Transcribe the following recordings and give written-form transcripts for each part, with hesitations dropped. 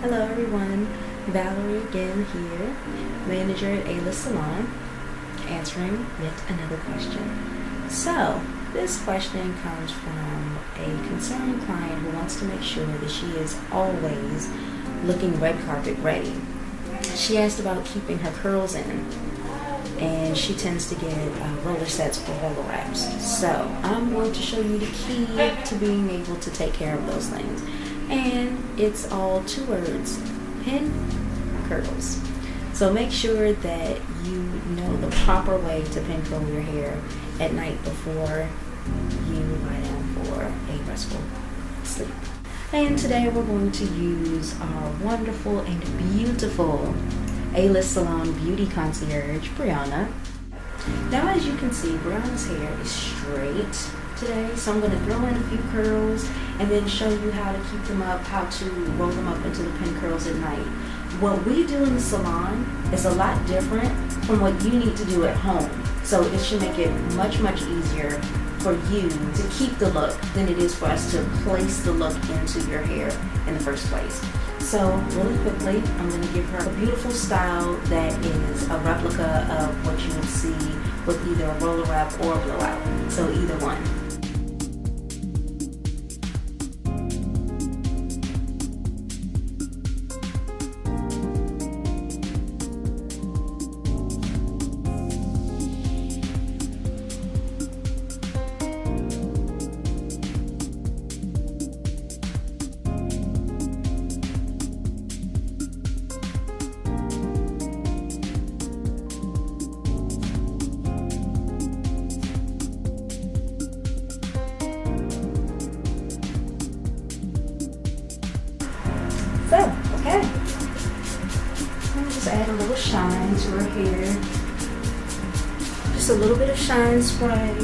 Hello everyone, Valerie again here, manager at A-List Salon, answering yet another question. So, this question comes from a concerned client who wants to make sure that she is always looking red carpet ready. She asked about keeping her curls in, and she tends to get roller sets or roller wraps. So, I'm going to show you the key to being able to take care of those things. And it's all 2 words: pin curls. So make sure that you know the proper way to pin curl your hair at night before you lie down for a restful sleep. And today we're going to use our wonderful and beautiful A-List Salon beauty concierge, Brianna. Now, as you can see, Brianna's hair is straight today, so I'm going to throw in a few curls and then show you how to keep them up, how to roll them up into the pin curls at night. What we do in the salon is a lot different from what you need to do at home, so it should make it much easier for you to keep the look than it is for us to place the look into your hair in the first place. So really quickly, I'm going to give her a beautiful style that is a replica of what you would see with either a roller wrap or a blowout, so either one. So, okay, I'm just add a little shine to her hair. Just a little bit of shine spray.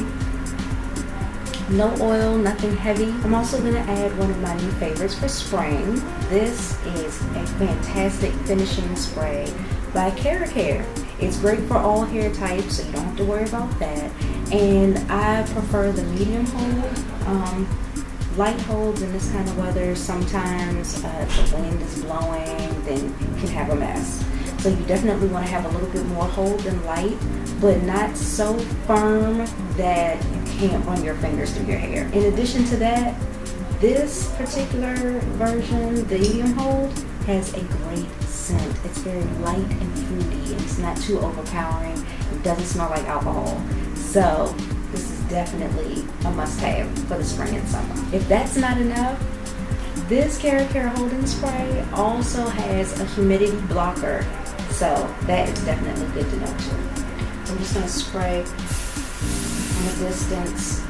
No oil, nothing heavy. I'm also going to add one of my new favorites for spring. This is a fantastic finishing spray by Hair. It's great for all hair types, so you don't have to worry about that. And I prefer the medium hold. Light holds in this kind of weather, sometimes if the wind is blowing, then you can have a mess. So you definitely want to have a little bit more hold than light, but not so firm that you can't run your fingers through your hair. In addition to that, this particular version, the medium hold, has a great scent. It's very light and fruity, and it's not too overpowering. It doesn't smell like alcohol. So this is definitely a must-have for the spring and summer. If that's not enough, this Hair holding spray also has a humidity blocker, so that is definitely good to know too. So I'm just going to spray from a distance,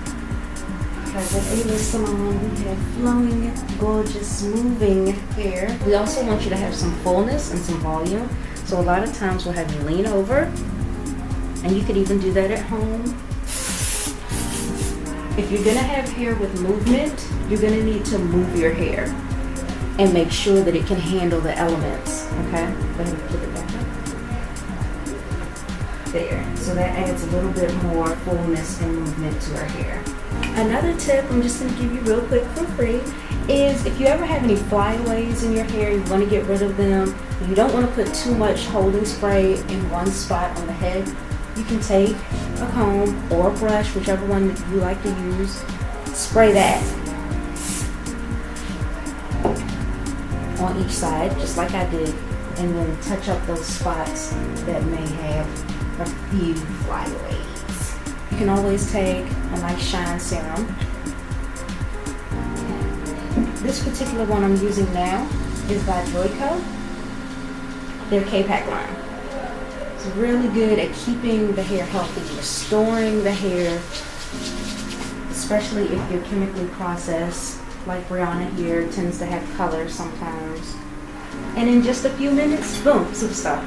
because at A-List Salon we have flowing, gorgeous, moving hair. We also want you to have some fullness and some volume, so a lot of times we'll have you lean over, and you could even do that at home. If you're gonna have hair with movement, you're gonna need to move your hair and make sure that it can handle the elements, okay? Go ahead and put it back up. There, so that adds a little bit more fullness and movement to our hair. Another tip I'm just gonna give you real quick for free is if you ever have any flyaways in your hair, you wanna get rid of them, you don't wanna put too much holding spray in one spot on the head, you can take a comb or a brush, whichever one that you like to use, spray that on each side, just like I did, and then touch up those spots that may have a few flyaways. You can always take a nice shine serum. This particular one I'm using now is by Joico. Their K-Pack line. It's really good at keeping the hair healthy, restoring the hair, especially if you're chemically processed, like Brianna here tends to have color sometimes. And in just a few minutes, boom, superstar.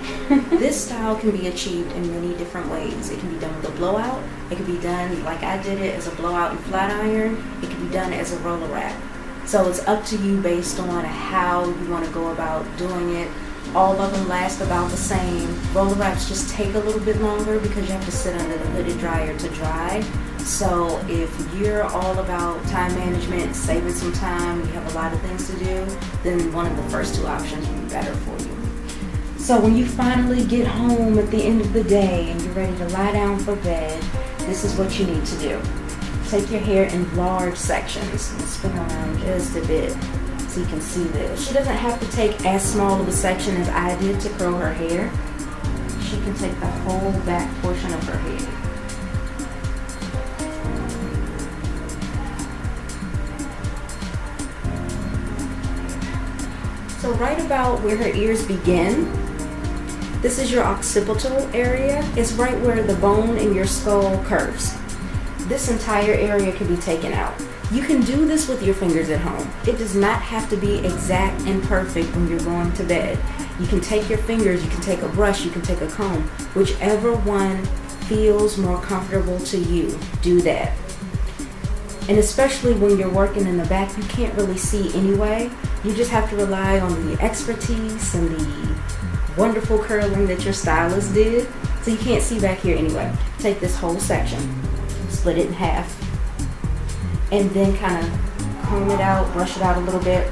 This style can be achieved in many different ways. It can be done with a blowout. It can be done like I did it as a blowout and flat iron. It can be done as a roller wrap. So it's up to you based on how you want to go about doing it. All of them last about the same. Roller wraps just take a little bit longer because you have to sit under the hooded dryer to dry. So if you're all about time management, saving some time, you have a lot of things to do, then one of the first two options will be better for you. So when you finally get home at the end of the day and you're ready to lie down for bed, this is what you need to do. Take your hair in large sections and spin around just a bit so you can see this. She doesn't have to take as small of a section as I did to curl her hair. She can take the whole back portion of her head. So right about where her ears begin, this is your occipital area. It's right where the bone in your skull curves. This entire area can be taken out. You can do this with your fingers at home. It does not have to be exact and perfect when you're going to bed. You can take your fingers, you can take a brush, you can take a comb, whichever one feels more comfortable to you, do that. And especially when you're working in the back, you can't really see anyway. You just have to rely on the expertise and the wonderful curling that your stylist did. So you can't see back here anyway. Take this whole section, split it in half, and then kind of comb it out, brush it out a little bit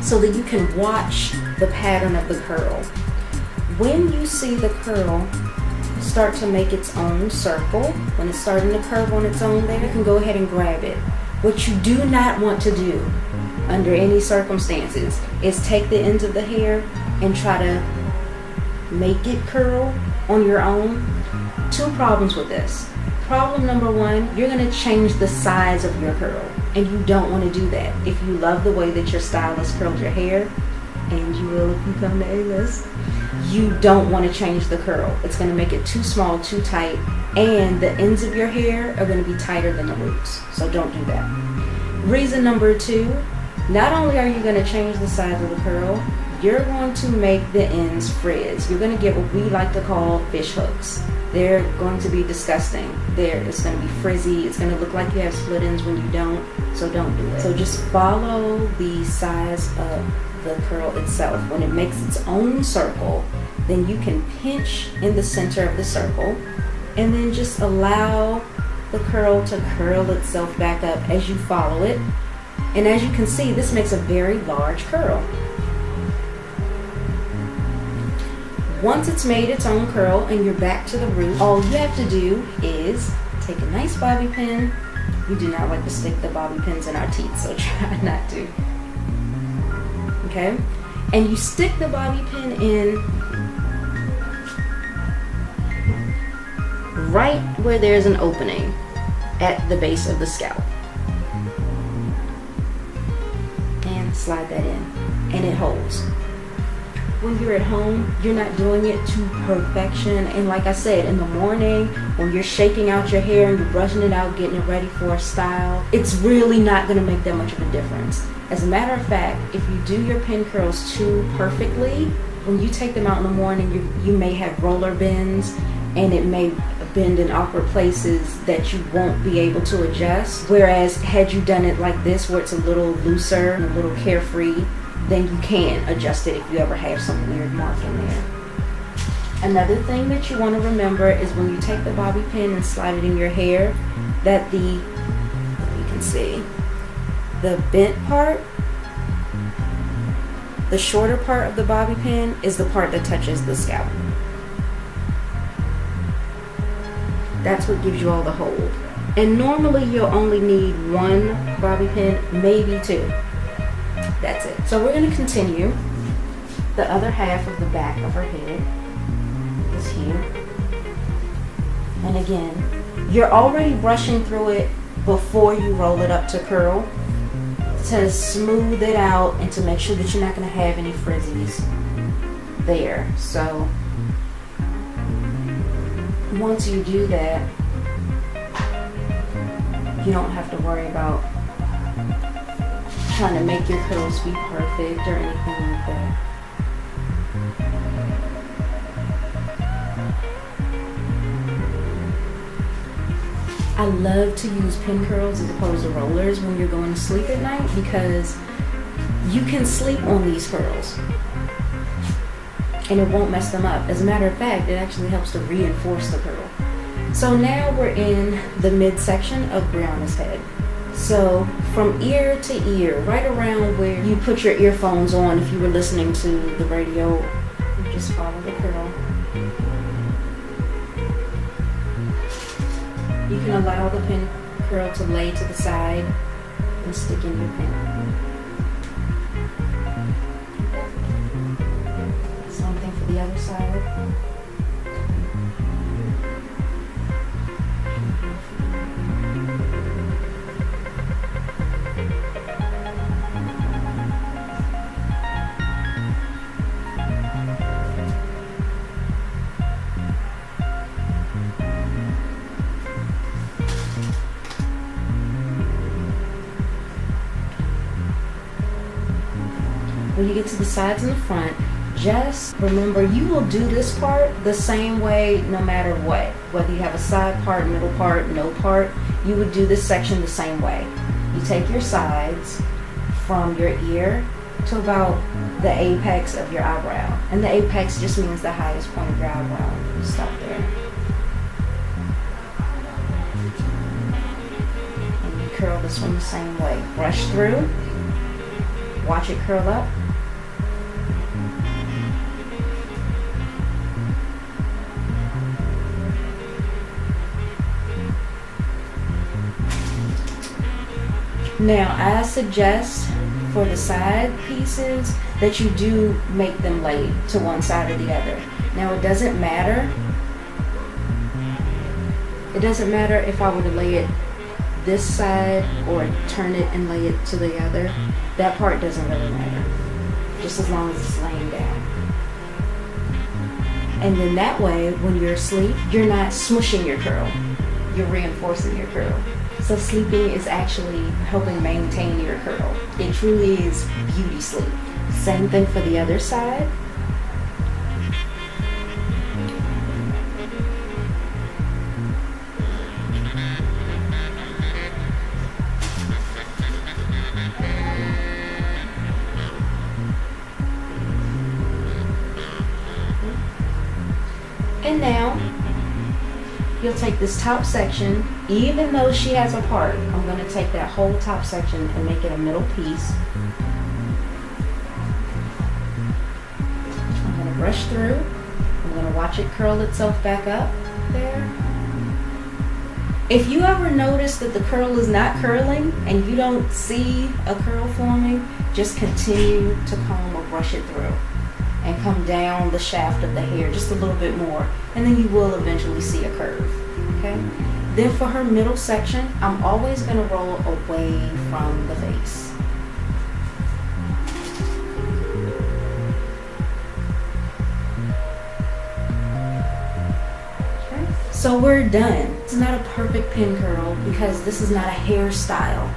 so that you can watch the pattern of the curl. When you see the curl start to make its own circle, when it's starting to curve on its own there, you can go ahead and grab it. What you do not want to do under any circumstances is take the ends of the hair and try to make it curl on your own. Two problems with this. Problem number one, you're going to change the size of your curl, and you don't want to do that. If you love the way that your stylist curled your hair, and you will if you come to A-List, you don't want to change the curl. It's going to make it too small, too tight, and the ends of your hair are going to be tighter than the roots. So don't do that. Reason number two, not only are you going to change the size of the curl, you're going to make the ends frizz. You're going to get what we like to call fish hooks. They're going to be disgusting. It's going to be frizzy. It's going to look like you have split ends when you don't. So don't do it. So just follow the size of the curl itself. When it makes its own circle, then you can pinch in the center of the circle and then just allow the curl to curl itself back up as you follow it. And as you can see, this makes a very large curl. Once it's made its own curl and you're back to the root, all you have to do is take a nice bobby pin. We do not like to stick the bobby pins in our teeth, so try not to. Okay? And you stick the bobby pin in right where there's an opening at the base of the scalp. And slide that in, and it holds. When you're at home, you're not doing it to perfection. And like I said, in the morning, when you're shaking out your hair and you're brushing it out, getting it ready for a style, it's really not going to make that much of a difference. As a matter of fact, if you do your pin curls too perfectly, when you take them out in the morning, you may have roller bends, and it may bend in awkward places that you won't be able to adjust. Whereas had you done it like this, where it's a little looser and a little carefree, then you can adjust it if you ever have some weird mark in there. Another thing that you want to remember is when you take the bobby pin and slide it in your hair, that you can see, the bent part, the shorter part of the bobby pin is the part that touches the scalp. That's what gives you all the hold. And normally you'll only need one bobby pin, maybe two. That's it. So we're going to continue. The other half of the back of her head is here. And again, you're already brushing through it before you roll it up to curl to smooth it out and to make sure that you're not going to have any frizzies there. So once you do that, you don't have to worry about trying to make your curls be perfect or anything like that. I love to use pin curls as opposed to rollers when you're going to sleep at night because you can sleep on these curls. and it won't mess them up. As a matter of fact, it actually helps to reinforce the curl. So now we're in the midsection of Brianna's head. So from ear to ear, right around where you put your earphones on if you were listening to the radio, you just follow the curl. You can allow the pin curl to lay to the side and stick in your pin. Same thing for the other side. When you get to the sides and the front, just remember you will do this part the same way no matter what. Whether you have a side part, middle part, no part, you would do this section the same way. You take your sides from your ear to about the apex of your eyebrow. And the apex just means the highest point of your eyebrow. You stop there. And you curl this one the same way. Brush through, watch it curl up. Now, I suggest for the side pieces that you do make them lay to one side or the other. Now, it doesn't matter. It doesn't matter if I were to lay it this side or turn it and lay it to the other. That part doesn't really matter, just as long as it's laying down. And then that way, when you're asleep, you're not smushing your curl. You're reinforcing your curl. So sleeping is actually helping maintain your curl. It truly is beauty sleep. Same thing for the other side. And now, you'll take this top section, even though she has a part, I'm going to take that whole top section and make it a middle piece. I'm going to brush through. I'm going to watch it curl itself back up there. If you ever notice that the curl is not curling and you don't see a curl forming, just continue to comb or brush it through and come down the shaft of the hair just a little bit more, and then you will eventually see a curve. Okay? Then for her middle section, I'm always going to roll away from the face. Okay? So we're done. It's not a perfect pin curl because this is not a hairstyle.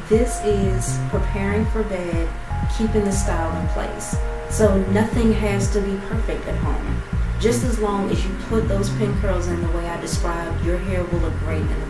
This is preparing for bed, keeping the style in place. So nothing has to be perfect at home. Just as long as you put those pin curls in the way I described, your hair will look great in the